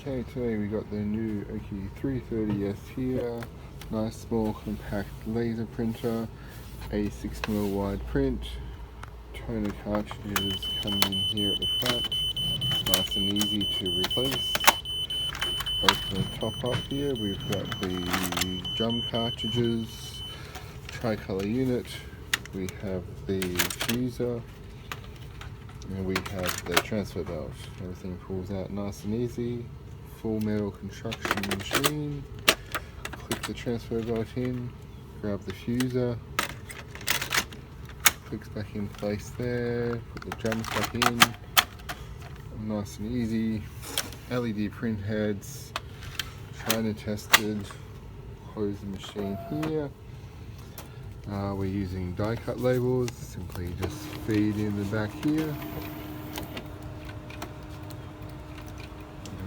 Okay, today we got the new OKI 330s here. Nice small compact laser printer, a 6mm wide print, toner cartridges coming in here at the front, nice and easy to replace. Open the top up here, we've got the drum cartridges, tricolor unit, we have the fuser, and we have the transfer belt. Everything pulls out nice and easy. Full metal construction machine. Clip the transfer belt in, grab the fuser, clicks back in place there, put the drums back in. Nice and easy. LED print heads, China tested. Close the machine here. We're using die cut labels, simply just feed in the back here.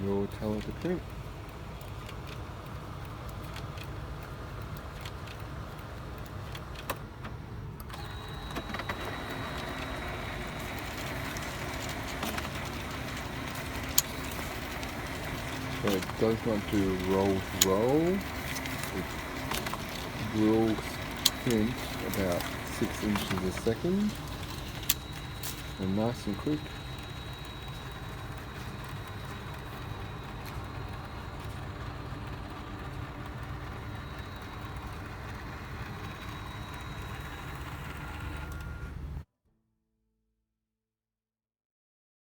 And we'll tell it to print. So it does not do roll to roll. It will print about 6 inches a second. And nice and quick.